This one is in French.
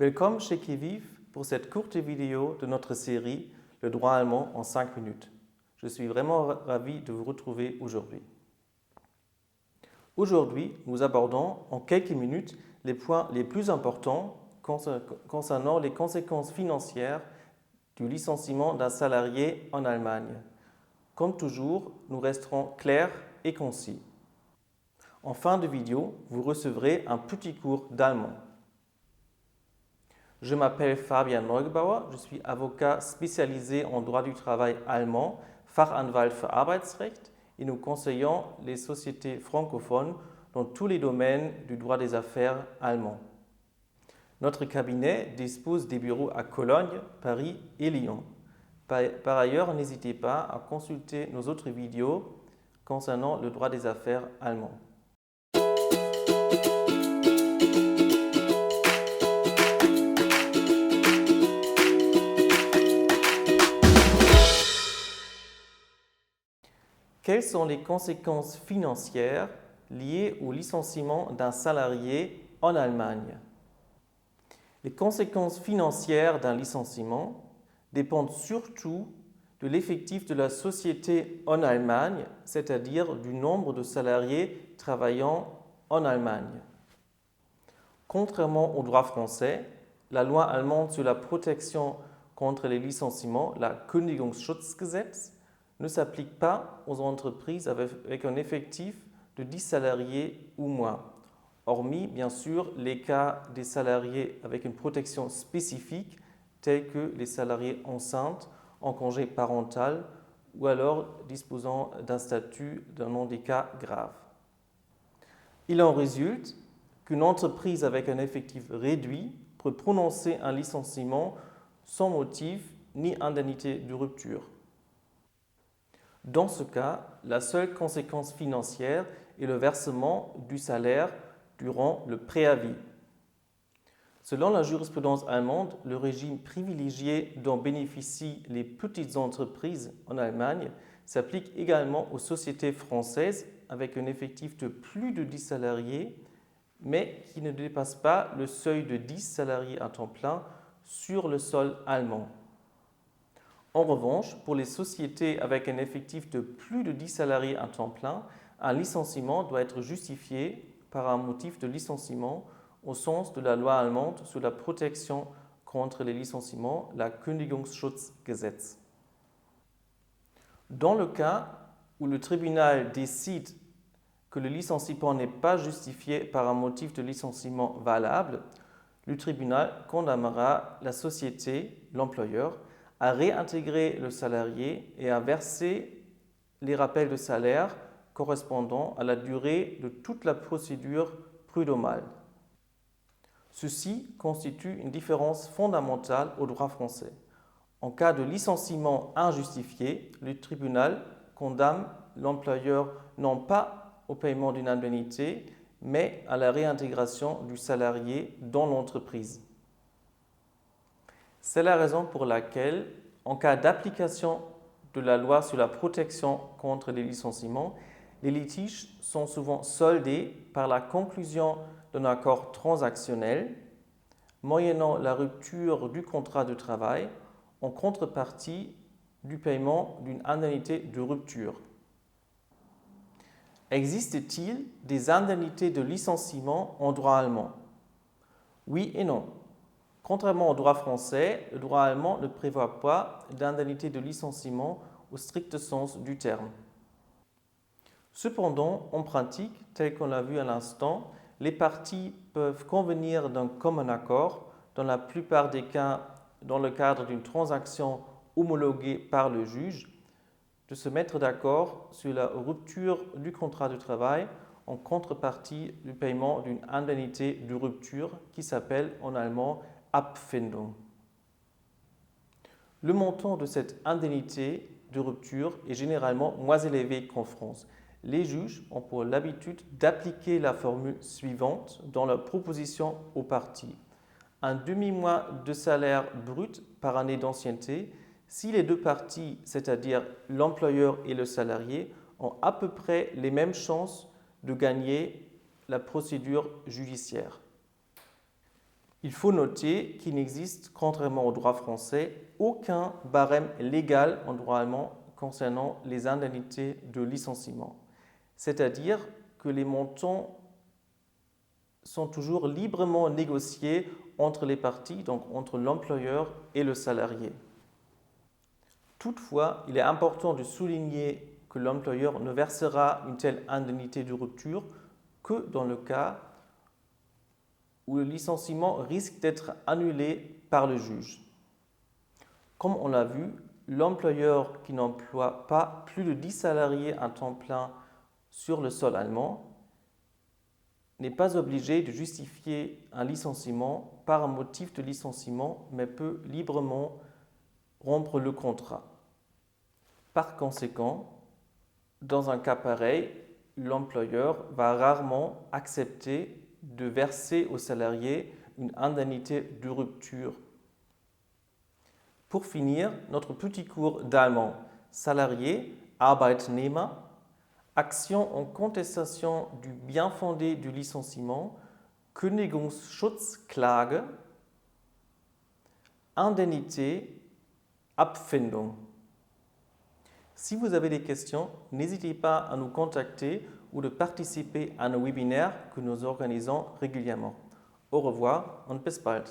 Welcome chez Qui-Vive pour cette courte vidéo de notre série Le droit allemand en 5 minutes. Je suis vraiment ravi de vous retrouver aujourd'hui. Aujourd'hui, nous abordons en quelques minutes les points les plus importants concernant les conséquences financières du licenciement d'un salarié en Allemagne. Comme toujours, nous resterons clairs et concis. En fin de vidéo, vous recevrez un petit cours d'allemand. Je m'appelle Fabian Neugebauer, je suis avocat spécialisé en droit du travail allemand, Fachanwalt für Arbeitsrecht, et nous conseillons les sociétés francophones dans tous les domaines du droit des affaires allemand. Notre cabinet dispose des bureaux à Cologne, Paris et Lyon. Par ailleurs, n'hésitez pas à consulter nos autres vidéos concernant le droit des affaires allemand. Quelles sont les conséquences financières liées au licenciement d'un salarié en Allemagne? Les conséquences financières d'un licenciement dépendent surtout de l'effectif de la société en Allemagne, c'est-à-dire du nombre de salariés travaillant en Allemagne. Contrairement au droit français, la loi allemande sur la protection contre les licenciements, la Kündigungsschutzgesetz, ne s'applique pas aux entreprises avec un effectif de 10 salariés ou moins, hormis bien sûr les cas des salariés avec une protection spécifique tels que les salariés enceintes, en congé parental ou alors disposant d'un statut d'un handicap grave. Il en résulte qu'une entreprise avec un effectif réduit peut prononcer un licenciement sans motif ni indemnité de rupture. Dans ce cas, la seule conséquence financière est le versement du salaire durant le préavis. Selon la jurisprudence allemande, le régime privilégié dont bénéficient les petites entreprises en Allemagne s'applique également aux sociétés françaises avec un effectif de plus de 10 salariés, mais qui ne dépassent pas le seuil de 10 salariés à temps plein sur le sol allemand. En revanche, pour les sociétés avec un effectif de plus de 10 salariés à temps plein, un licenciement doit être justifié par un motif de licenciement au sens de la loi allemande sur la protection contre les licenciements, la Kündigungsschutzgesetz. Dans le cas où le tribunal décide que le licenciement n'est pas justifié par un motif de licenciement valable, le tribunal condamnera la société, l'employeur, à réintégrer le salarié et à verser les rappels de salaire correspondant à la durée de toute la procédure prud'homale. Ceci constitue une différence fondamentale au droit français. En cas de licenciement injustifié, le tribunal condamne l'employeur non pas au paiement d'une indemnité, mais à la réintégration du salarié dans l'entreprise. C'est la raison pour laquelle, en cas d'application de la loi sur la protection contre les licenciements, les litiges sont souvent soldés par la conclusion d'un accord transactionnel, moyennant la rupture du contrat de travail en contrepartie du paiement d'une indemnité de rupture. Existe-t-il des indemnités de licenciement en droit allemand? Oui et non. Contrairement au droit français, le droit allemand ne prévoit pas d'indemnité de licenciement au strict sens du terme. Cependant, en pratique, tel qu'on l'a vu à l'instant, les parties peuvent convenir d'un commun accord, dans la plupart des cas dans le cadre d'une transaction homologuée par le juge, de se mettre d'accord sur la rupture du contrat de travail en contrepartie du paiement d'une indemnité de rupture qui s'appelle en allemand Abfindung. Le montant de cette indemnité de rupture est généralement moins élevé qu'en France. Les juges ont pour l'habitude d'appliquer la formule suivante dans leur proposition aux parties. Un demi-mois de salaire brut par année d'ancienneté si les deux parties, c'est-à-dire l'employeur et le salarié, ont à peu près les mêmes chances de gagner la procédure judiciaire. Il faut noter qu'il n'existe, contrairement au droit français, aucun barème légal en droit allemand concernant les indemnités de licenciement. C'est-à-dire que les montants sont toujours librement négociés entre les parties, donc entre l'employeur et le salarié. Toutefois, il est important de souligner que l'employeur ne versera une telle indemnité de rupture que dans le cas où le licenciement risque d'être annulé par le juge. Comme on l'a vu, l'employeur qui n'emploie pas plus de 10 salariés à temps plein sur le sol allemand n'est pas obligé de justifier un licenciement par un motif de licenciement, mais peut librement rompre le contrat. Par conséquent, dans un cas pareil, l'employeur va rarement accepter de verser aux salariés une indemnité de rupture. Pour finir, notre petit cours d'allemand salarié, Arbeitnehmer, action en contestation du bien fondé du licenciement, Kündigungsschutzklage, indemnité, Abfindung. Si vous avez des questions, n'hésitez pas à nous contacter ou de participer à nos webinaires que nous organisons régulièrement. Au revoir und bis bald.